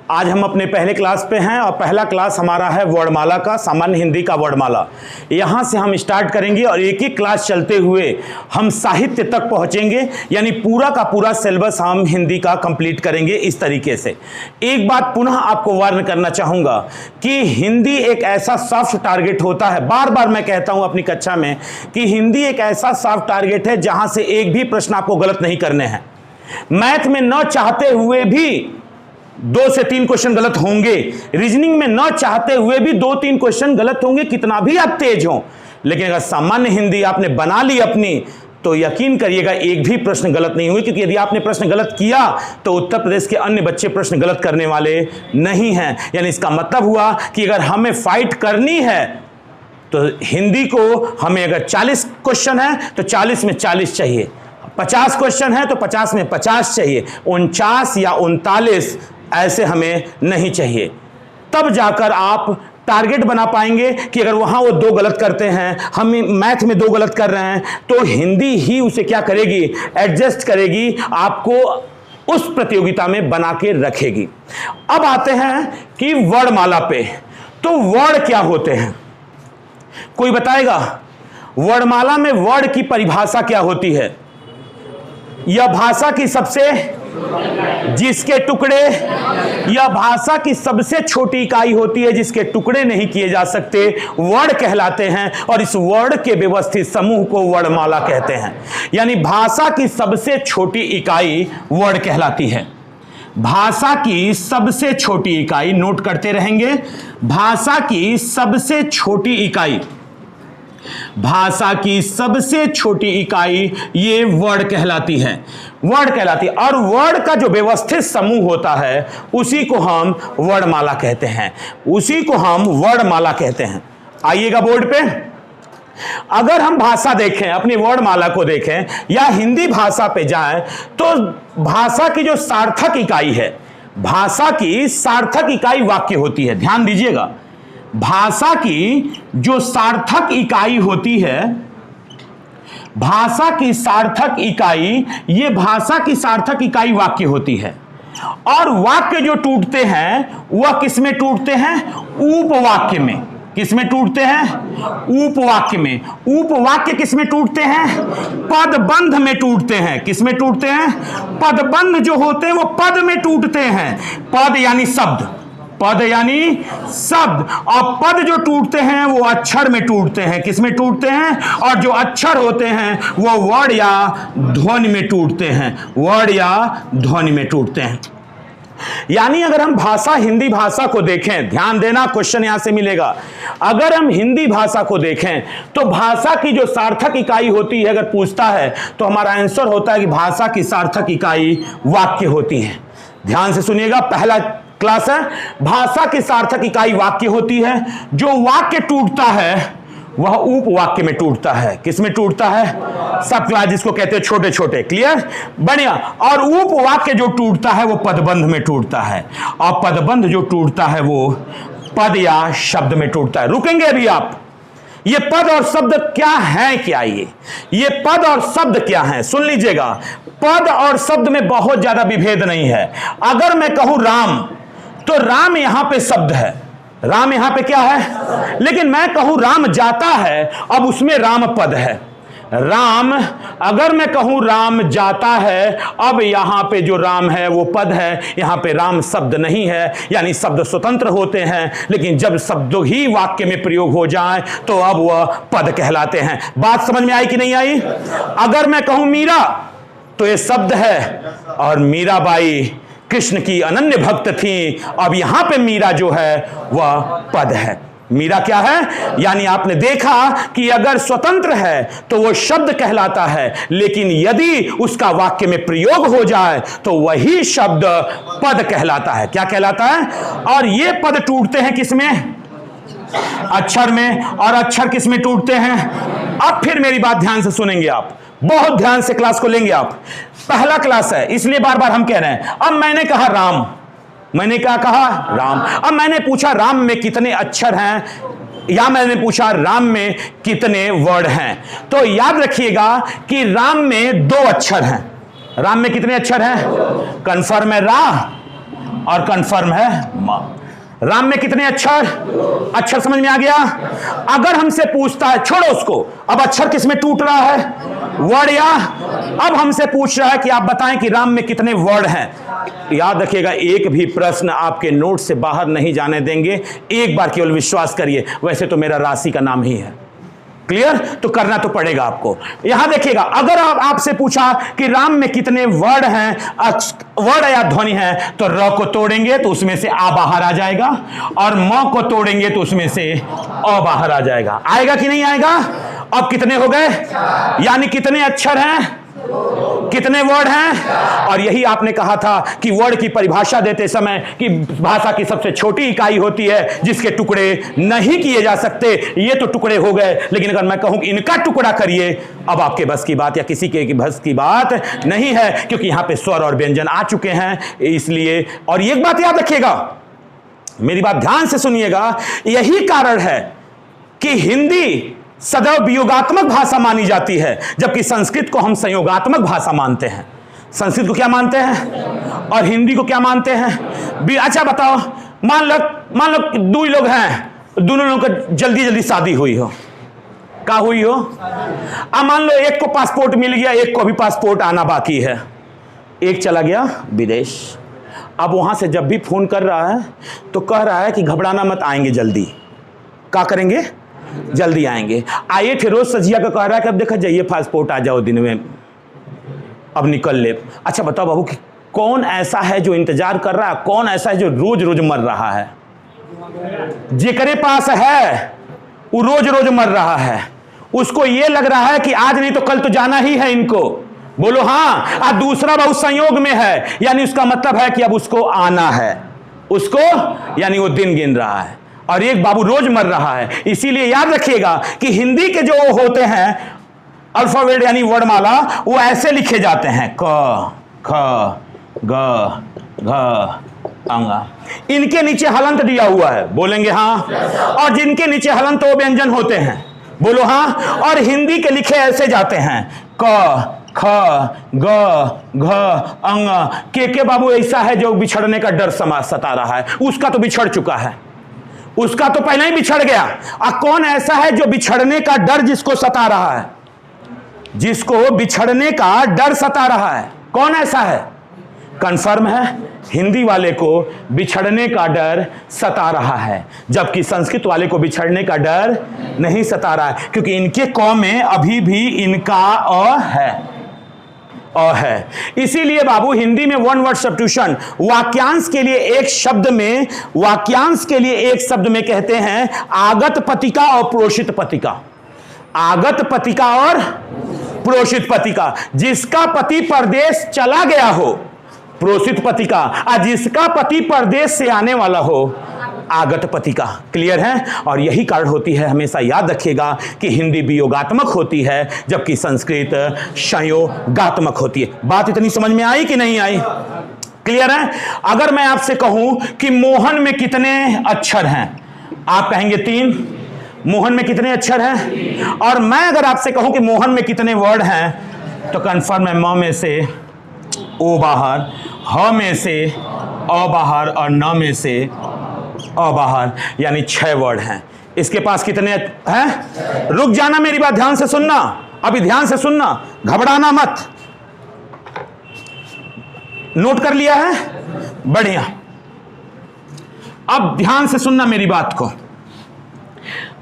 आज हम अपने पहले क्लास पे हैं और पहला क्लास हमारा है वर्णमाला का, सामान्य हिंदी का वर्णमाला। यहाँ से हम स्टार्ट करेंगे और एक एक क्लास चलते हुए हम साहित्य तक पहुँचेंगे, यानी पूरा का पूरा सिलेबस हम हिंदी का कंप्लीट करेंगे इस तरीके से। एक बात पुनः आपको वार्न करना चाहूँगा कि हिंदी एक ऐसा सॉफ्ट टारगेट होता है, बार बार मैं कहता हूँ अपनी कक्षा में कि हिंदी एक ऐसा सॉफ्ट टारगेट है जहाँ से एक भी प्रश्न आपको गलत नहीं करने हैं। मैथ में न चाहते हुए भी 2 से 3 क्वेश्चन गलत होंगे, रीजनिंग में न चाहते हुए भी 2-3 क्वेश्चन गलत होंगे, कितना भी आप तेज हो। लेकिन अगर सामान्य हिंदी आपने बना ली अपनी, तो यकीन करिएगा एक भी प्रश्न गलत नहीं हुए, क्योंकि यदि आपने प्रश्न गलत किया तो उत्तर प्रदेश के अन्य बच्चे प्रश्न गलत करने वाले नहीं हैं। यानी इसका मतलब हुआ कि अगर हमें फाइट करनी है तो हिंदी को हमें अगर 40 क्वेश्चन है तो 40 में 40 चाहिए, 50 क्वेश्चन है तो 50 में 50 चाहिए, 49 या 39 ऐसे हमें नहीं चाहिए। तब जाकर आप टारगेट बना पाएंगे कि अगर वहां वो 2 गलत करते हैं, हम मैथ में 2 गलत कर रहे हैं, तो हिंदी ही उसे क्या करेगी, एडजस्ट करेगी, आपको उस प्रतियोगिता में बना के रखेगी। अब आते हैं कि वर्णमाला पे। तो वर्ण क्या होते हैं, कोई बताएगा? वर्णमाला में वर्ण की परिभाषा क्या होती है? यह भाषा की सबसे जिसके टुकड़े, यह भाषा की सबसे छोटी इकाई होती है जिसके टुकड़े नहीं किए जा सकते, वर्ण कहलाते हैं। और इस वर्ण के व्यवस्थित समूह को वर्णमाला कहते हैं। यानी भाषा की सबसे छोटी इकाई वर्ण कहलाती है। भाषा की सबसे छोटी इकाई, नोट करते रहेंगे, भाषा की सबसे छोटी इकाई, भाषा की सबसे छोटी इकाई ये वर्ण कहलाती है, वर्ण कहलाती है। और वर्ण का जो व्यवस्थित समूह होता है उसी को हम वर्णमाला कहते हैं, उसी को हम वर्णमाला कहते हैं। आइएगा बोर्ड पे, अगर हम भाषा देखें, अपनी वर्णमाला को देखें या हिंदी भाषा पे जाएं, तो भाषा की जो सार्थक इकाई है, भाषा की सार्थक इकाई वाक्य होती है। ध्यान दीजिएगा, भाषा की जो सार्थक इकाई होती है, भाषा की सार्थक इकाई, ये भाषा की सार्थक इकाई वाक्य होती है। और वाक्य जो टूटते हैं वह किस में टूटते हैं? उपवाक्य में। किस में टूटते हैं? उपवाक्य में। उपवाक्य किस में टूटते हैं? पदबंध में टूटते हैं। किस में टूटते हैं? पदबंध जो होते हैं वो पद में टूटते हैं। पद यानी शब्द, पद यानी शब्द, और पद जो टूटते हैं वो अक्षर में टूटते हैं। किस में टूटते हैं? और जो अक्षर होते हैं वो वर्ण या ध्वनि में टूटते हैं, वर्ण या ध्वनि में टूटते हैं। यानी अगर हम भाषा, हिंदी भाषा को देखें, ध्यान देना, क्वेश्चन यहां से मिलेगा। अगर हम हिंदी भाषा को देखें तो भाषा की जो सार्थक इकाई होती है, अगर पूछता है तो हमारा आंसर होता है कि भाषा की सार्थक इकाई वाक्य होती है। ध्यान से सुनिएगा, पहला क्लास है, भाषा की सार्थक इकाई वाक्य होती है। जो वाक्य टूटता है वह उपवाक्य में टूटता है। किस में टूटता है? सब क्लास जिसको कहते हैं छोटे छोटे, क्लियर, बढ़िया। और उपवाक्य जो टूटता है वो पदबंध में टूटता है, और पदबंध जो टूटता है वो पद या शब्द में टूटता है। रुकेंगे अभी आप, ये पद और शब्द क्या है, क्या ये पद और शब्द क्या है, सुन लीजिएगा। पद और शब्द में बहुत ज्यादा विभेद नहीं है। अगर मैं कहूं राम, तो राम यहां पे शब्द है, राम यहां पे क्या है? लेकिन मैं कहूं राम जाता है, अब उसमें राम पद है। राम, अगर मैं कहूं राम जाता है, अब यहां पे जो राम है वो पद है, यहां पे राम शब्द नहीं है। यानी शब्द स्वतंत्र होते हैं, लेकिन जब शब्द ही वाक्य में प्रयोग हो जाए तो अब वह पद कहलाते हैं। बात समझ में आई कि नहीं आई? अगर मैं कहूं मीरा, तो ये शब्द है, और मीराबाई कृष्ण की अनन्य भक्त थी, अब यहां पे मीरा जो है वह पद है। मीरा क्या है? यानी आपने देखा कि अगर स्वतंत्र है तो वो शब्द कहलाता है, लेकिन यदि उसका वाक्य में प्रयोग हो जाए तो वही शब्द पद कहलाता है। क्या कहलाता है? और ये पद टूटते हैं किस में? अक्षर में। और अक्षर किस में टूटते हैं? अब फिर मेरी बात ध्यान से सुनेंगे आप, बहुत ध्यान से क्लास को लेंगे आप। पहला क्लास है इसलिए बार बार हम कह रहे हैं। अब मैंने कहा राम, मैंने क्या कहा? राम। अब मैंने पूछा राम में कितने अक्षर हैं, या मैंने पूछा राम में कितने वर्ण हैं। तो याद रखिएगा कि राम में 2 अक्षर हैं। राम में कितने अक्षर हैं? कंफर्म है रा, और कंफर्म है म। राम में कितने अक्षर? अक्षर समझ में आ गया? अगर हमसे पूछता है, छोड़ो उसको, अब अक्षर किस में टूट रहा है? वर्ड या? अब हमसे पूछ रहा है कि आप बताएं कि राम में कितने वर्ड हैं। याद रखिएगा, एक भी प्रश्न आपके नोट से बाहर नहीं जाने देंगे, एक बार केवल विश्वास करिए। वैसे तो मेरा राशि का नाम ही है, क्लियर? तो करना तो पड़ेगा आपको। यहां देखिएगा, अगर आपसे पूछा कि राम में कितने वर्ड हैं, वर्ड या ध्वनि है, तो र को तोड़ेंगे तो उसमें से आ बाहर आ जाएगा, और म को तोड़ेंगे तो उसमें से अ बाहर आ जाएगा। आएगा कि नहीं आएगा? अब कितने हो गए? यानी कितने अक्षर हैं, कितने वर्ड हैं? और यही आपने कहा था कि वर्ड की परिभाषा देते समय कि भाषा की सबसे छोटी इकाई होती है जिसके टुकड़े नहीं किए जा सकते। ये तो टुकड़े हो गए, लेकिन अगर मैं कहूं कि इनका टुकड़ा करिए, अब आपके बस की बात या किसी के बस की बात नहीं है, क्योंकि यहां पे स्वर और व्यंजन आ चुके हैं। इसलिए, और एक बात याद रखिएगा, मेरी बात ध्यान से सुनिएगा, यही कारण है कि हिंदी सदैव वियोगात्मक भाषा मानी जाती है, जबकि संस्कृत को हम संयोगात्मक भाषा मानते हैं। संस्कृत को क्या मानते हैं और हिंदी को क्या मानते हैं? अच्छा बताओ, मान लो दो लोग हैं, दोनों लोगों को जल्दी जल्दी शादी हुई हो, क्या हुई हो? अब मान लो एक को पासपोर्ट मिल गया, एक को भी पासपोर्ट आना बाकी है। एक चला गया विदेश, अब वहां से जब भी फोन कर रहा है तो कह रहा है कि घबराना मत, आएंगे जल्दी। क्या करेंगे? जल्दी आएंगे। आइए थे रोज सजिया का कह रहा है कि अब देखा जाइए पासपोर्ट आ जाओ दिन में, अब निकल ले। अच्छा बताओ बाबू कि कौन ऐसा है जो इंतजार कर रहा है, कौन ऐसा है जो रोज रोज मर रहा है? जेकरे पास है वो रोज रोज मर रहा है, उसको ये लग रहा है कि आज नहीं तो कल तो जाना ही है इनको। बोलो हाँ। और दूसरा बहुत संयोग में है, यानी उसका मतलब है कि अब उसको आना है, उसको यानी वो दिन गिन रहा है, और एक बाबू रोज मर रहा है। इसीलिए याद रखिएगा कि हिंदी के जो होते हैं अल्फाबेट यानी वर्णमाला, वो ऐसे लिखे जाते हैं, क ख ग घ अंगा। इनके नीचे हलंत दिया हुआ है, बोलेंगे हाँ। और जिनके नीचे हलंत वो व्यंजन होते हैं, बोलो हाँ। और हिंदी के लिखे ऐसे जाते हैं, क ख ग घ अंग। के बाबू ऐसा है जो बिछड़ने का डर सता रहा है, उसका तो बिछड़ चुका है, उसका तो पहले ही बिछड़ गया। और कौन ऐसा है जो बिछड़ने का डर जिसको सता रहा है, जिसको बिछड़ने का डर सता रहा है, कौन ऐसा है? कंफर्म है, हिंदी वाले को बिछड़ने का डर सता रहा है, जबकि संस्कृत वाले को बिछड़ने का डर नहीं सता रहा है, क्योंकि इनके कौ में अभी भी इनका अ है, अ है। इसीलिए बाबू हिंदी में वन वर्ड सब्स्टिट्यूशन, वाक्यांश के लिए एक शब्द में, वाक्यांश के लिए एक शब्द में कहते हैं आगत पतिका और प्रोषित पतिका। आगत पतिका और प्रोषित पतिका। जिसका पति परदेश चला गया हो, प्रोषित पतिका, और जिसका पति परदेश से आने वाला हो, आगत पतिका। क्लियर है? और यही कारण होती है, हमेशा याद रखिएगा कि हिंदी वियोगात्मक होती है जबकि संस्कृत संयोगात्मक होती है। बात इतनी समझ में आई कि नहीं आई? क्लियर है? अगर मैं आपसे कहूं कि मोहन में कितने अक्षर हैं, आप कहेंगे 3। मोहन में कितने अक्षर हैं? और मैं अगर आपसे कहूं कि मोहन में कितने वर्ड हैं, तो कंफर्म है, म में से ओ बाहर, ह में से अ बाहर, और न में से अ बाहर, यानी 6 वर्ड हैं। इसके पास कितने हैं? रुक जाना, मेरी बात ध्यान से सुनना, अभी ध्यान से सुनना, घबराना मत। नोट कर लिया है? बढ़िया। अब ध्यान से सुनना मेरी बात को।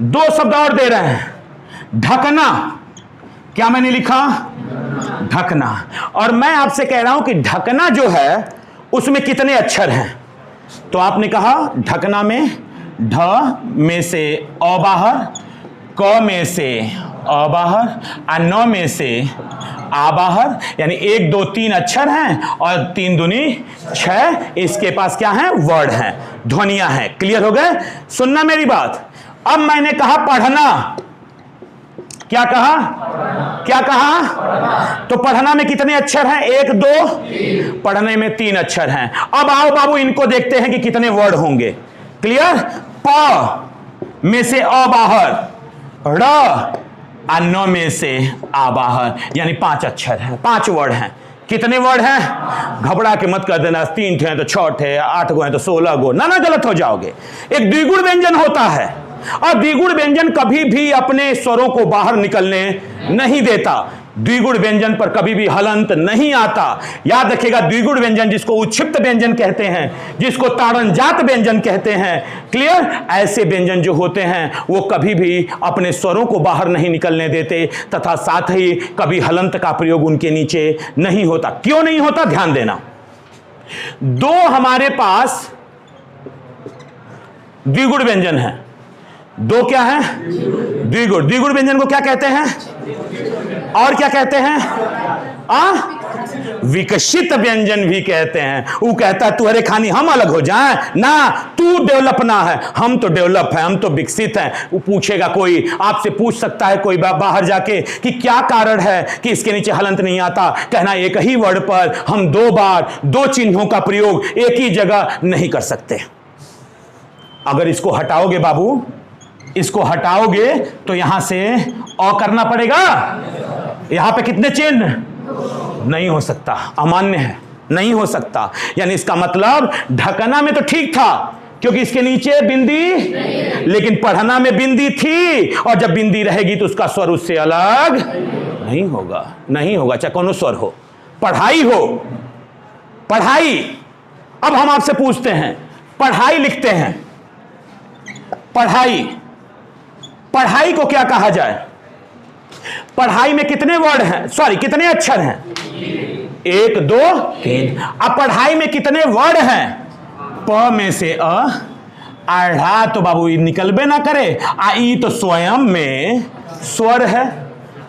2 शब्द और दे रहे हैं, ढकना। क्या मैंने लिखा? ढकना। और मैं आपसे कह रहा हूं कि ढकना जो है उसमें कितने अक्षर हैं? तो आपने कहा ढकना में ढ में से अ बाहर, क में से अ बाहर, और न में से आ बाहर, यानी 1 2 3 अक्षर हैं और 3 दूनी 6। इसके पास क्या है? वर्ड हैं, ध्वनियां हैं। क्लियर हो गए? सुनना मेरी बात। अब मैंने कहा पढ़ना। क्या कहा? क्या कहा? तो पढ़ना में कितने अक्षर हैं? 1 2, पढ़ने में 3 अक्षर हैं। अब आओ बाबू, इनको देखते हैं कि कितने वर्ड होंगे। क्लियर? प में से अ बाहर, र और न में से आ बाहर, यानी 5 अक्षर हैं, 5 वर्ड हैं। कितने वर्ड हैं? घबरा के मत कर देना 3 थे तो 6 थे, 8 गो हैं तो 16 गो, ना गलत हो जाओगे। एक द्विगुण व्यंजन होता है और द्विगुण व्यंजन कभी भी अपने स्वरों को बाहर निकलने नहीं देता। द्विगुण व्यंजन पर कभी भी हलंत नहीं आता। याद रखिएगा, द्विगुण व्यंजन जिसको उच्छिप्त व्यंजन कहते हैं, जिसको ताड़नजात व्यंजन कहते हैं, क्लियर, ऐसे व्यंजन जो होते हैं वो कभी भी अपने स्वरों को बाहर नहीं निकलने देते तथा साथ ही कभी हलंत का प्रयोग उनके नीचे नहीं होता। क्यों नहीं होता? ध्यान देना। दो हमारे पास द्विगुण व्यंजन है। दो क्या है? द्विगुण। द्विगुण व्यंजन को क्या कहते हैं और क्या कहते हैं? विकसित व्यंजन भी कहते हैं। वो कहता है तुहरे खानी हम अलग हो जाएं ना, तू डेवलप ना है, हम तो डेवलप है, हम तो विकसित हैं। वो पूछेगा, कोई आपसे पूछ सकता है कोई बाहर जाके कि क्या कारण है कि इसके नीचे हलंत नहीं आता? कहना एक ही वर्ड पर हम 2 बार 2 चिन्हों का प्रयोग एक ही जगह नहीं कर सकते। अगर इसको हटाओगे बाबू, इसको हटाओगे तो यहां से अ करना पड़ेगा। यहां पे कितने चिन्ह? नहीं हो सकता, अमान्य है, नहीं हो सकता। यानी इसका मतलब ढकना में तो ठीक था क्योंकि इसके नीचे बिंदी, लेकिन पढ़ना में बिंदी थी, और जब बिंदी रहेगी तो उसका स्वर उससे अलग नहीं होगा, नहीं होगा, चाहे कौन स्वर हो, पढ़ाई हो, पढ़ाई। अब हम आपसे पूछते हैं, पढ़ाई लिखते हैं, पढ़ाई, पढ़ाई को क्या कहा जाए? पढ़ाई में कितने वर्ड हैं, सॉरी कितने अक्षर हैं? 1 2 3। अब पढ़ाई में कितने वर्ड हैं? प में से आढ़ा तो बाबू निकलबे ना करे, आई तो स्वयं में स्वर है,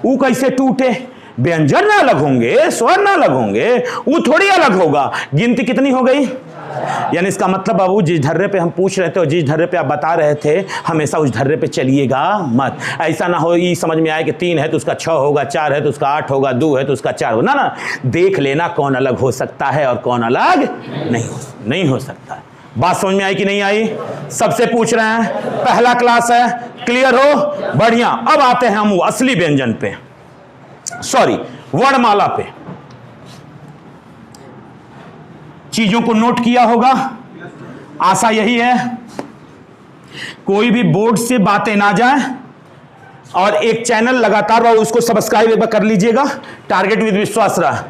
वो कैसे टूटे? व्यंजन ना अलग होंगे, स्वर ना अलग होंगे, वो थोड़ी अलग होगा। गिनती कितनी हो गई? यानी इसका मतलब बाबू जिस ढर्रे पे हम पूछ रहे थे और जिस ढर्रे पे आप बता रहे थे, हमेशा उस ढर्रे पे चलिएगा मत। ऐसा ना हो ये समझ में आए कि 3 है तो उसका 6 होगा, 4 है तो उसका 8 होगा, 2 है तो उसका 4 होगा। ना, देख लेना कौन अलग हो सकता है और कौन अलग नहीं हो सकता है। बात समझ में आई कि नहीं आई? सबसे पूछ रहे हैं, पहला क्लास है, क्लियर हो? बढ़िया। अब आते हैं हम असली व्यंजन पे, सॉरी वर्णमाला पे। चीजों को नोट किया होगा, आशा यही है कोई भी बोर्ड से बातें ना जाए, और एक चैनल लगातार और उसको सब्सक्राइब कर लीजिएगा, टारगेट विद विश्वास रहा,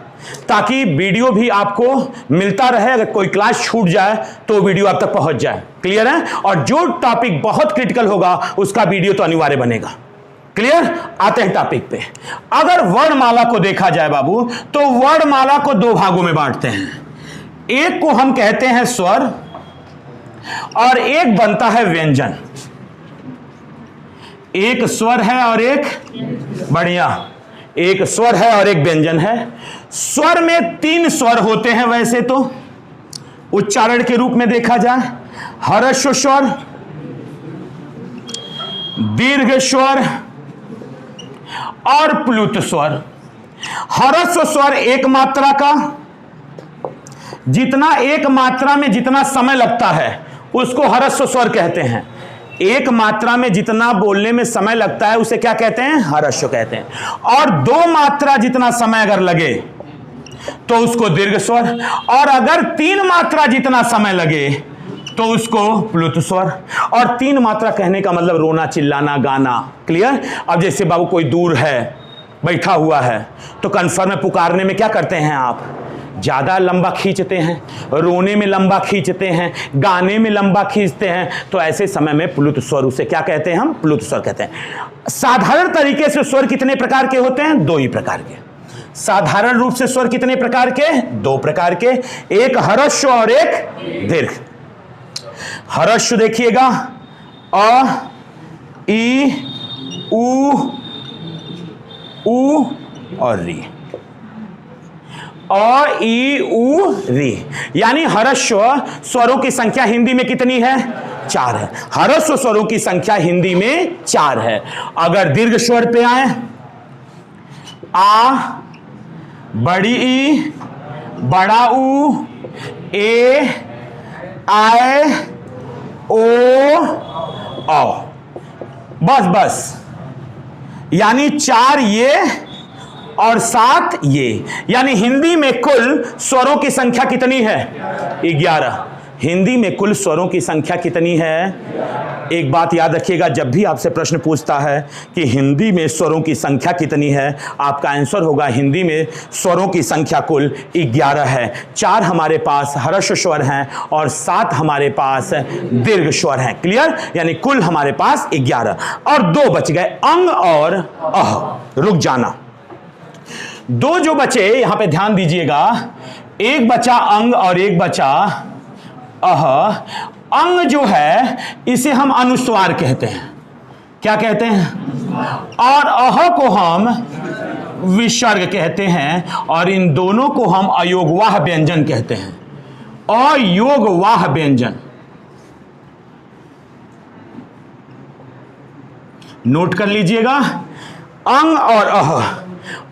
ताकि वीडियो भी आपको मिलता रहे। अगर कोई क्लास छूट जाए तो वीडियो आप तक पहुंच जाए, क्लियर है? और जो टॉपिक बहुत क्रिटिकल होगा उसका वीडियो तो अनिवार्य बनेगा, क्लियर? आते हैं टॉपिक पे। अगर वर्णमाला को देखा जाए बाबू, तो वर्णमाला को 2 भागों में बांटते हैं। एक को हम कहते हैं स्वर और एक बनता है व्यंजन। एक स्वर है और एक, बढ़िया, एक स्वर है और एक व्यंजन है। स्वर में 3 स्वर होते हैं वैसे तो, उच्चारण के रूप में देखा जाए, ह्रस्व स्वर, दीर्घ स्वर और प्लुत स्वर। ह्रस्व स्वर एक मात्रा का, जितना एक मात्रा में जितना समय लगता है उसको ह्रस्व स्वर कहते हैं। एक मात्रा में जितना बोलने में समय लगता है उसे क्या कहते हैं? ह्रस्व कहते हैं। और 2 मात्रा जितना समय अगर लगे तो उसको दीर्घ स्वर, और अगर 3 मात्रा जितना समय लगे तो उसको प्लुत स्वर। और 3 मात्रा कहने का मतलब रोना, चिल्लाना, गाना, क्लियर? अब जैसे बाबू कोई दूर है, बैठा हुआ है, तो कन्फर्म में पुकारने में क्या करते हैं आप? ज्यादा लंबा खींचते हैं, रोने में लंबा खींचते हैं, गाने में लंबा खींचते हैं, तो ऐसे समय में प्लुत स्वर, उसे क्या कहते हैं? हम प्लुत स्वर कहते हैं। साधारण तरीके से स्वर कितने प्रकार के होते हैं? 2 ही प्रकार के। साधारण रूप से स्वर कितने प्रकार के? 2 प्रकार के, एक ह्रस्व और एक दीर्घ। ह्रस्व देखिएगा, अ, ई, उ और री, अ, ई, उ, री। यानी ह्रस्व स्वरों की संख्या हिंदी में कितनी है? 4 है। ह्रस्व स्वरों की संख्या हिंदी में 4 है। अगर दीर्घ स्वर पे आए, आ, बड़ी ई, बड़ा उ, ए, आए, ओ, औ, बस यानी 4 ये और 7 ये, यानी हिंदी में कुल स्वरों की संख्या कितनी है? 11। हिंदी में कुल स्वरों की संख्या कितनी है? एक बात याद रखिएगा, जब भी आपसे प्रश्न पूछता है कि हिंदी में स्वरों की संख्या कितनी है, आपका आंसर होगा हिंदी में स्वरों की संख्या कुल 11 है। 4 हमारे पास ह्रस्व स्वर हैं और 7 हमारे पास दीर्घ स्वर हैं। क्लियर? यानी कुल हमारे पास 11 और 2 बच गए, अंग और अह। रुक जाना, 2 जो बचे यहां पे ध्यान दीजिएगा, एक बचा अंग और एक बचा अह। अंग जो है इसे हम अनुस्वार कहते हैं। क्या कहते हैं? और अह को हम विसर्ग कहते हैं और इन दोनों को हम अयोगवाह व्यंजन कहते हैं। अयोगवाह व्यंजन नोट कर लीजिएगा, अंग और अह।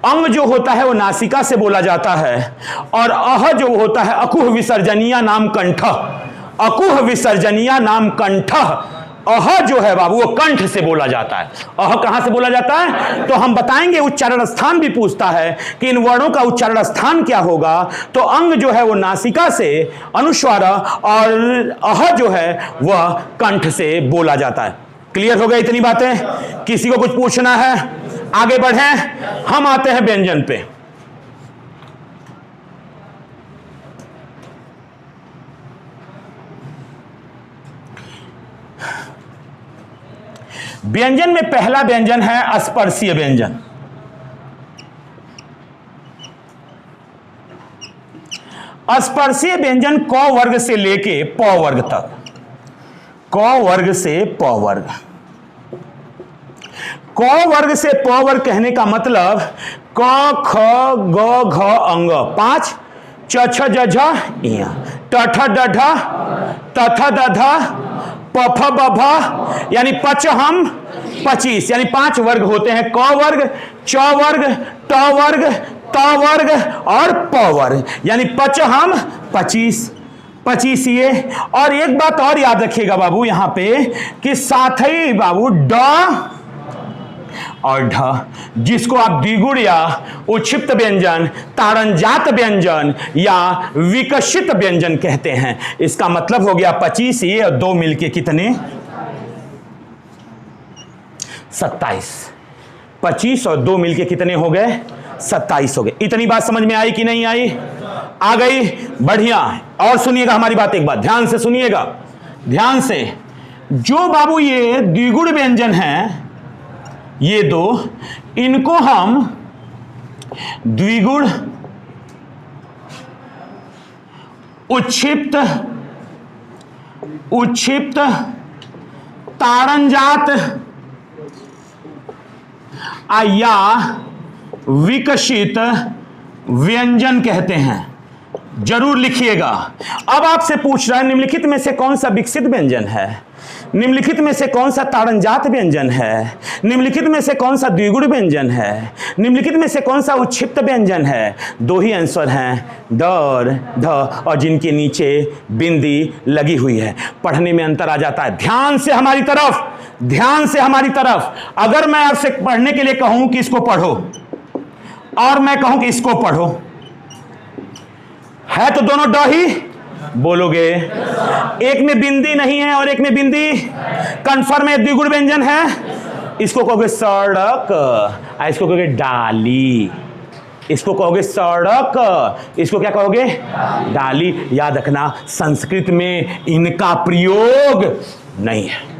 अंग जो होता है वो नासिका से बोला जाता है और अह जो होता है अकुह विसर्जनीय नाम कंठ। अकुह विसर्जनीय नाम कंठ। अह जो है बाबू वो कंठ से बोला जाता है। अह कहां से बोला जाता है तो हम बताएंगे। उच्चारण स्थान भी पूछता है कि इन वर्णों का उच्चारण स्थान क्या होगा, तो अंग जो है वो नासिका से अनुस्वार और अह जो है वह कंठ से बोला जाता है। क्लियर हो गया इतनी बातें? किसी को कुछ पूछना है? आगे बढ़ें, हम आते हैं व्यंजन पे। व्यंजन में पहला व्यंजन है स्पर्शीय व्यंजन। स्पर्शीय व्यंजन क वर्ग से लेके प वर्ग तक। क वर्ग से प वर्ग। क वर्ग से प वर्ग कहने का मतलब क ख ग घ अंग 5, च छ ज झ इ, ट ठ ड ढ, त थ द ध, प फ ब भ, यानी पच हम 25, यानी 5 वर्ग होते हैं। क वर्ग, च वर्ग, ट वर्ग, त वर्ग और प वर्ग, यानी पच हम 25। 25 ये। और एक बात और याद रखिएगा बाबू यहां पे कि साथ ही बाबू ड और ढ, जिसको आप द्विगुण या उच्छिप्त व्यंजन, ताड़नजात व्यंजन या विकसित व्यंजन कहते हैं। इसका मतलब हो गया 25 ये और 2 मिलके कितने? 27। 25 और 2 मिलके कितने हो गए? 27 हो गए। इतनी बात समझ में आई कि नहीं आई? आ गई? बढ़िया। और सुनिएगा हमारी बात एक बार ध्यान से सुनिएगा, ध्यान से। जो बाबू ये द्विगुण व्यंजन हैं, ये 2, इनको हम द्विगुण, उच्छिप्त, उच्छिप्त, ताड़नजात या विकसित व्यंजन कहते हैं। जरूर लिखिएगा। अब आपसे पूछ रहा है निम्नलिखित में से कौन सा विकसित व्यंजन है, निम्नलिखित में से कौन सा ताड़नजात व्यंजन है, निम्नलिखित में से कौन सा द्विगुण व्यंजन है, निम्नलिखित में से कौन सा उच्छिप्त व्यंजन है? 2 ही आंसर हैं, ड और ध, और जिनके नीचे बिंदी लगी हुई है। पढ़ने में अंतर आ जाता है। ध्यान से हमारी तरफ, ध्यान से हमारी तरफ। अगर मैं आपसे पढ़ने के लिए कहूं कि इसको पढ़ो और मैं कहूं कि इसको पढ़ो, है तो दोनों ड ही बोलोगे। एक में बिंदी नहीं है और एक में बिंदी, कंफर्म है द्विगुण व्यंजन है। इसको कहोगे सड़क, इसको कहोगे डाली, इसको कहोगे सड़क, इसको क्या कहोगे? डाली। याद रखना संस्कृत में इनका प्रयोग नहीं है,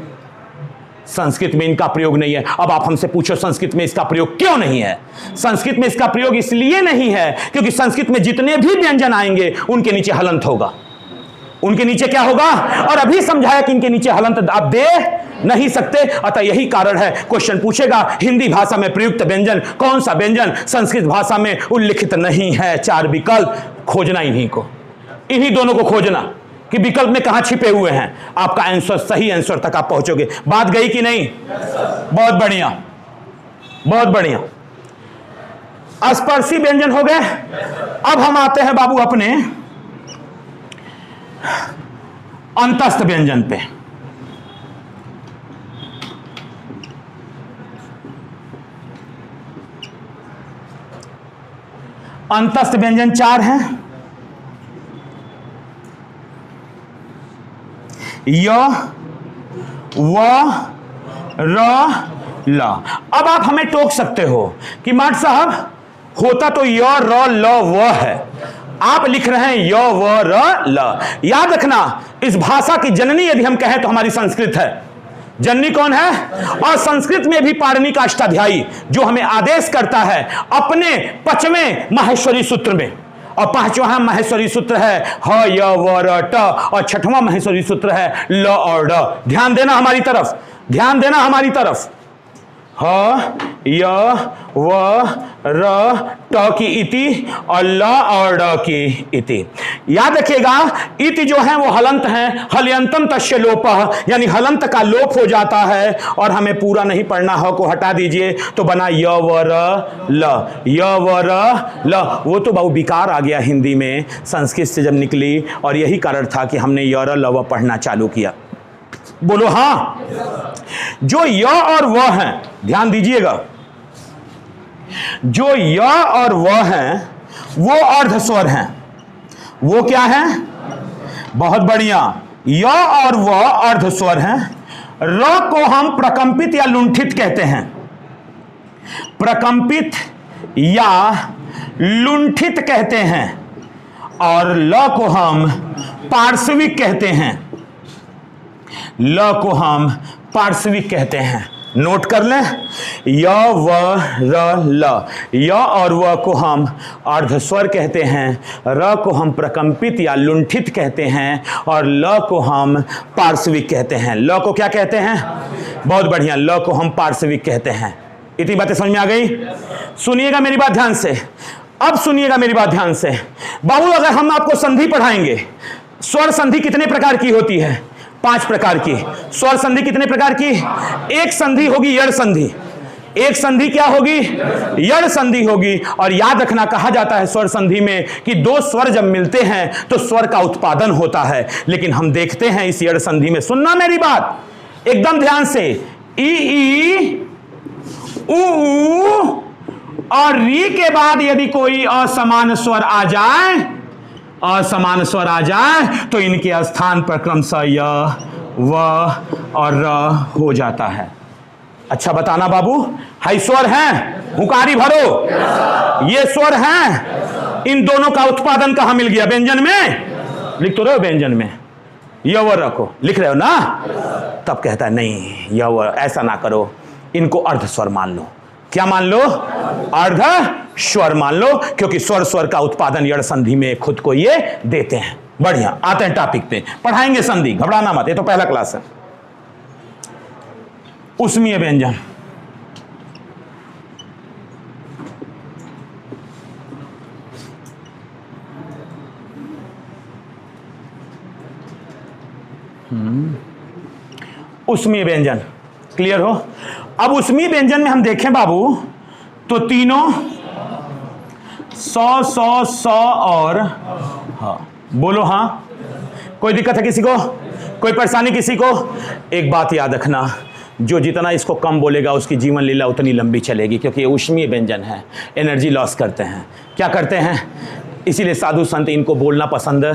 संस्कृत में इनका प्रयोग नहीं है। अब आप हमसे पूछो संस्कृत में इसका प्रयोग क्यों नहीं है? संस्कृत में इसका प्रयोग इसलिए नहीं है क्योंकि संस्कृत में जितने भी व्यंजन आएंगे उनके नीचे हलंत होगा। उनके नीचे क्या होगा? और अभी समझाया कि इनके नीचे हलंत आप दे नहीं सकते। अतः यही कारण है क्वेश्चन पूछेगा हिंदी भाषा में प्रयुक्त व्यंजन कौन सा व्यंजन संस्कृत भाषा में उल्लिखित नहीं है। 4 विकल्प खोजना, इन्हीं को, इन्हीं दोनों को खोजना कि विकल्प में कहां छिपे हुए हैं। आपका आंसर, सही आंसर तक आप पहुंचोगे। बात गई कि नहीं? बहुत बढ़िया, बहुत बढ़िया। स्पर्शी व्यंजन हो गए। अब हम आते हैं बाबू अपने अंतस्थ व्यंजन पे। अंतस्थ व्यंजन 4 हैं, य, व, र, ल। अब आप हमें टोक सकते हो कि माट साहब होता तो य, र, ल, व है, आप लिख रहे हैं य, व, र, ल। याद रखना, इस भाषा की जननी यदि हम कहें तो हमारी संस्कृत है। जननी कौन है? और संस्कृत में भी पाणिनि का अष्टाध्यायी जो हमें आदेश करता है अपने 5वें माहेश्वरी सूत्र में, और 5वां माहेश्वरी सूत्र है ह, य, व, र, ट, और 6वां माहेश्वरी सूत्र है ल और ड। ध्यान देना हमारी तरफ, ध्यान देना हमारी तरफ। ह, य, व, र, ट की इति और ल और ड की इति। याद रखिएगा, इति जो है वो हलंत है, हलयंतम तस्य लोपः, यानी हलंत का लोप हो जाता है, और हमें पूरा नहीं पढ़ना, ह को हटा दीजिए तो बना य, व, र, ल, य, व, र, ल। वो तो बहुत विकार आ गया हिंदी में संस्कृत से जब निकली, और यही कारण था कि हमने य, र, ल, व पढ़ना चालू किया। बोलो हाँ। जो य और व हैं, ध्यान दीजिएगा, जो य और व हैं वो अर्ध स्वर हैं। वो क्या है? बहुत बढ़िया, य और व अर्ध स्वर हैं। र को हम प्रकंपित या लुंठित कहते हैं, प्रकंपित या लुंठित कहते हैं, और ल को हम पार्श्विक कहते हैं, ल को हम पार्श्विक कहते हैं। नोट कर लें, य, व, र, ल। य और व को हम अर्धस्वर कहते हैं, र को हम प्रकंपित या लुंठित कहते हैं, और ल को हम पार्श्विक कहते हैं। ल को क्या कहते हैं? बहुत बढ़िया, ल को हम पार्श्विक कहते हैं। इतनी बातें समझ में आ गई? सुनिएगा मेरी बात ध्यान से, अब सुनिएगा मेरी बात ध्यान से। बाबू, अगर हम आपको संधि पढ़ाएंगे, स्वर संधि कितने प्रकार की होती है? 5 प्रकार की। स्वर संधि कितने प्रकार की? एक संधि होगी यड़ संधि, एक संधि क्या होगी? यड़ संधि होगी। और याद रखना, कहा जाता है स्वर संधि में कि 2 स्वर जब मिलते हैं तो स्वर का उत्पादन होता है, लेकिन हम देखते हैं इस यड़ संधि में, सुनना मेरी बात एकदम ध्यान से, ई, उ और री के बाद यदि कोई असमान स्वर आ जाए, असमान स्वर आ जाए तो इनके स्थान पर क्रमशः य, व और र हो जाता है। अच्छा बताना बाबू, हाई स्वर हैं, हुकारी भरो, ये स्वर हैं, इन दोनों का उत्पादन कहां मिल गया? व्यंजन में। लिख तो रहे हो व्यंजन में, य, व, र को लिख रहे हो ना? तब कहता है नहीं, य, व, ऐसा ना करो, इनको अर्ध स्वर मान लो। क्या मान लो? अर्ध स्वर मान लो, क्योंकि स्वर स्वर का उत्पादन यड़ संधि में खुद को ये देते हैं। बढ़िया, आते हैं टॉपिक पे, पढ़ाएंगे संधि, घबराना मत, ये तो पहला क्लास है। उष्मीय व्यंजन, उष्मीय व्यंजन क्लियर हो? अब उष्मीय व्यंजन में हम देखें बाबू तो तीनों 100, 100, 100 और हाँ। बोलो हाँ। कोई दिक्कत है किसी को? कोई परेशानी किसी को? एक बात याद रखना, जो जितना इसको कम बोलेगा उसकी जीवन लीला उतनी लंबी चलेगी, क्योंकि ये उष्मीय व्यंजन है, एनर्जी लॉस करते हैं। क्या करते हैं? इसीलिए साधु संत इनको बोलना पसंद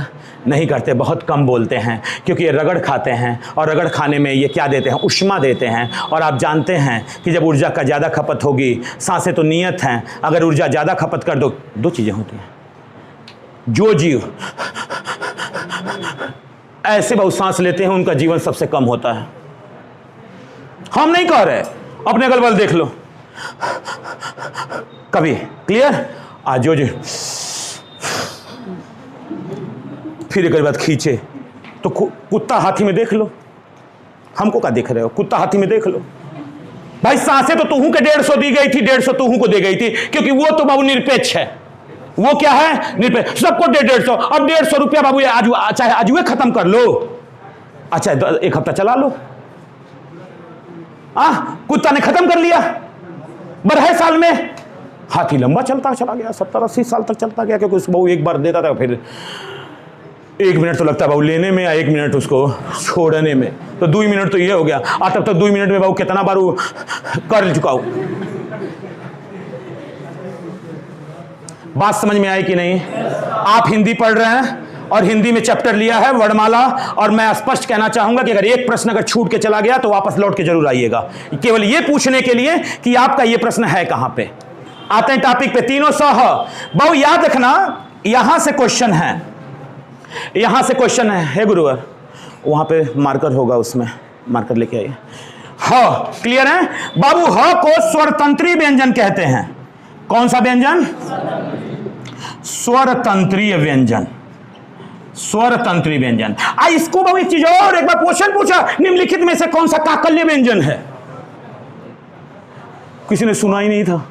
नहीं करते, बहुत कम बोलते हैं, क्योंकि ये रगड़ खाते हैं, और रगड़ खाने में ये क्या देते हैं? उष्मा देते हैं। और आप जानते हैं कि जब ऊर्जा का ज़्यादा खपत होगी, सांसें तो नियत हैं, अगर ऊर्जा ज़्यादा खपत कर दो चीज़ें होती हैं। जो जीव ऐसे बहुत सांस लेते हैं उनका जीवन सबसे कम होता है। हम नहीं कह रहे, अपने अगल बगल देख लो कभी। क्लियर? आज जो फिर एक बात खींचे तो कुत्ता हाथी में देख लो। हमको क्या देख रहे हो? कुत्ता हाथी में देख लो भाई। सांसें तो तुहू के 150 दी गई थी, 150 तुहू को दे गई थी, क्योंकि वो तो बाबू निरपेक्ष है। वो क्या है? निरपेक्ष। सबको 150। अब 150 रुपया बाबू आज चाहे आज हुए खत्म कर लो, अच्छा 1 हफ्ता चला लो। कुत्ता ने खत्म कर लिया 12 साल में। हाथी लंबा चलता चला गया, 70-80 साल तक चलता गया, क्योंकि उसको एक बार देता था, फिर 1 मिनट तो लगता है बाबू लेने में, या 1 मिनट उसको छोड़ने में, तो 2 मिनट तो ये हो गया। तब तक 2 मिनट में बाबू कितना बार कर चुका हूं। बात समझ में आई कि नहीं? आप हिंदी पढ़ रहे हैं और हिंदी में चैप्टर लिया है वर्णमाला, और मैं स्पष्ट कहना चाहूंगा कि अगर एक प्रश्न अगर छूट के चला गया तो वापस लौट के जरूर आइएगा, केवल ये पूछने के लिए कि आपका ये प्रश्न है कहां पे। आते हैं टॉपिक पे। तीनों सौ बहु याद रखना, यहां से क्वेश्चन है, यहां से क्वेश्चन है। हे गुरुवर, वहां पे मार्कर होगा, उसमें मार्कर लेके आइए। ह क्लियर है बाबू? ह को स्वरतंत्री व्यंजन कहते हैं। कौन सा व्यंजन? स्वरतंत्रीय व्यंजन, स्वरतंत्री व्यंजन। इसको बाबू एक चीज और, एक बार क्वेश्चन पूछा, निम्नलिखित में से कौन सा काकल्य व्यंजन है? किसी ने सुना ही नहीं था।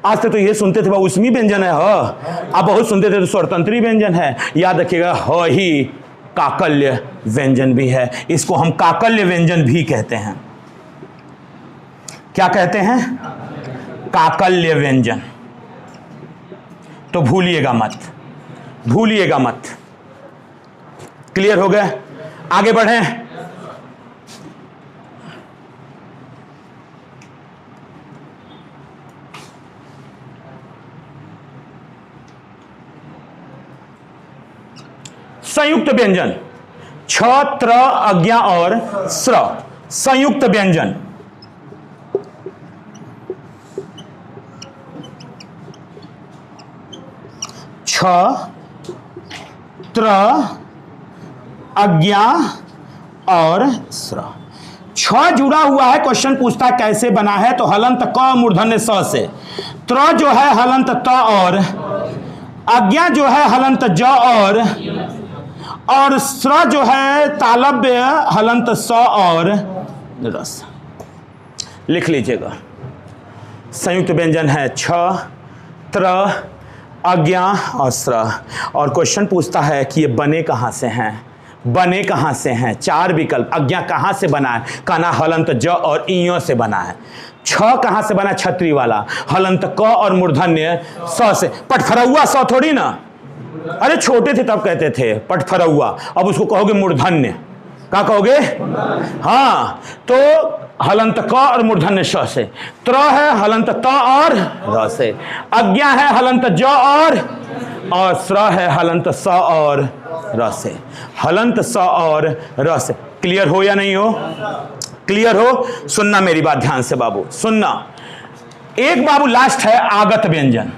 आज तक तो ये सुनते थे बाबू उसमें व्यंजन है ह, अब बहुत सुनते थे तो स्वरतंत्री व्यंजन है। याद रखिएगा, ह ही काकल्य व्यंजन भी है, इसको हम काकल्य व्यंजन भी कहते हैं। क्या कहते हैं? काकल्य व्यंजन। तो भूलिएगा मत, भूलिएगा मत। क्लियर हो गया? आगे बढ़ें। संयुक्त व्यंजन, छ, त्र, अज्ञा और स्र, संयुक्त व्यंजन। छ, त्र, अज्ञा और स्र। छ जुड़ा हुआ है, क्वेश्चन पूछता है कैसे बना है, तो हलंत क मूर्धन्य स से, त्र जो है हलंत त और, अज्ञा जो है हलंत ज और स्र जो है तालव्य हलंत स और रस। लिख लीजिएगा, संयुक्त व्यंजन है छ, त्र, अज्ञा और स्र। और क्वेश्चन पूछता है कि ये बने कहां से हैं, बने कहां से हैं? चार विकल्प। अज्ञा कहां से बना है? कहना हलंत ज और इयों से बना है। छ कहां से बना? छत्री वाला। हलंत क और मूर्धन्य स से। पटफरौआ स थोड़ी ना, अरे छोटे थे तब कहते थे पटफरौआ, अब उसको कहोगे मूर्धन्य। क्या कहोगे? हाँ, तो हलंत क और मूर्धन्य श से। त्र है हलंत त और र से। अज्ञा है हलंत ज और स्र है हलंत स और र से। हलंत स और र से। क्लियर हो या नहीं हो? क्लियर हो? सुनना मेरी बात ध्यान से बाबू, सुनना। एक बाबू लास्ट है आगत व्यंजन।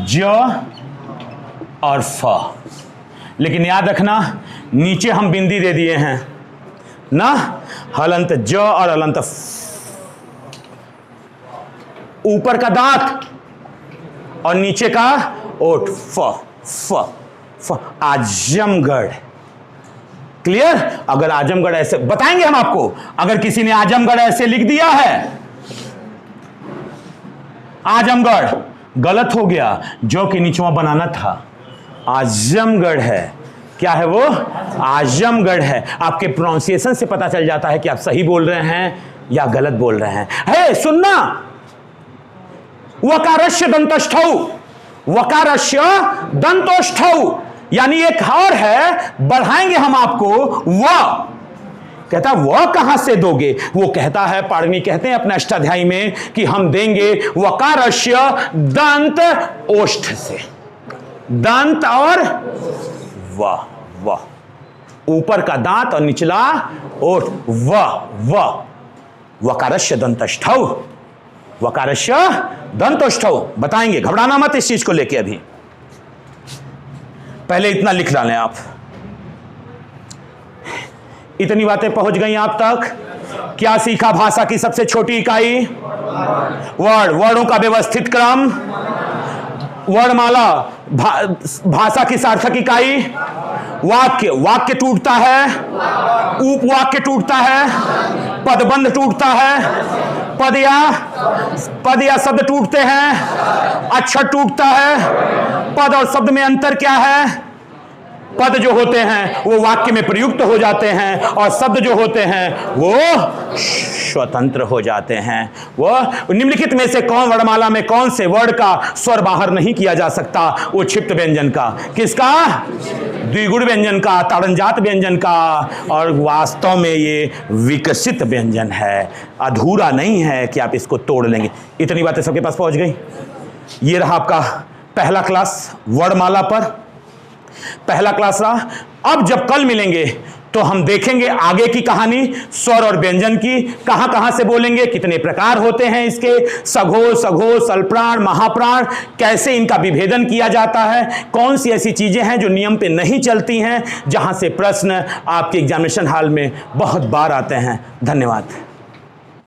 ज और फ, लेकिन याद रखना नीचे हम बिंदी दे दिए हैं ना, हलंत ज और हलंत ऊपर का दांत और नीचे का ओठ। फ फ फ, आजमगढ़। क्लियर? अगर आजमगढ़ ऐसे बताएंगे हम आपको, अगर किसी ने आजमगढ़ ऐसे लिख दिया है, आजमगढ़ गलत हो गया, जो कि नीचवा बनाना था। आजमगढ़ है, क्या है वो? आजमगढ़ है। आपके प्रोनाउंसिएशन से पता चल जाता है कि आप सही बोल रहे हैं या गलत बोल रहे हैं। हे सुनना, वकारस्य दंतस्थौ, वकारस्य दंतोष्ठौ, यानी एक और है, बढ़ाएंगे हम आपको। व कहता वह कहां से दोगे? वो कहता है, पाणिनि कहते हैं अपने अष्टाध्यायी में कि हम देंगे वकारस्य दंत ओष्ठ से। दंत और वाह वाह, ऊपर का दांत और निचला ओठ। वाह वाह, वकारस्य दंतस्थौ, वकारस्य दंतोष्ठौ। बताएंगे, घबराना मत इस चीज को लेके। अभी पहले इतना लिख डालें आप। इतनी बातें पहुंच गई आप तक। क्या सीखा? भाषा की सबसे छोटी इकाई वर्ड, वर्डों का व्यवस्थित क्रम, वर्णमाला, भाषा की सार्थक इकाई, वाक्य, वाक्य टूटता है, उपवाक्य टूटता है, पदबंध टूटता है, पद या शब्द टूटते हैं, अक्षर टूटता है, पद और शब्द में अंतर क्या है? पद जो होते हैं वो वाक्य में प्रयुक्त हो जाते हैं और शब्द जो होते हैं वो स्वतंत्र हो जाते हैं। वो निम्नलिखित में से कौन वर्णमाला में कौन से वर्ड का स्वर बाहर नहीं किया जा सकता? वो क्षिप्त व्यंजन का। किसका? द्विगुण व्यंजन का, ताड़नजात व्यंजन का। और वास्तव में ये विकसित व्यंजन है, अधूरा नहीं है कि आप इसको तोड़ लेंगे। इतनी बातें सबके पास पहुंच गई। ये रहा आपका पहला क्लास वर्णमाला पर, पहला क्लास रहा। अब जब कल मिलेंगे तो हम देखेंगे आगे की कहानी, स्वर और व्यंजन की, कहां कहां से बोलेंगे, कितने प्रकार होते हैं इसके, सघोष सघोष अल्पप्राण महाप्राण, कैसे इनका विभेदन किया जाता है, कौन सी ऐसी चीजें हैं जो नियम पे नहीं चलती हैं, जहां से प्रश्न आपके एग्जामिनेशन हॉल में बहुत बार आते हैं। धन्यवाद।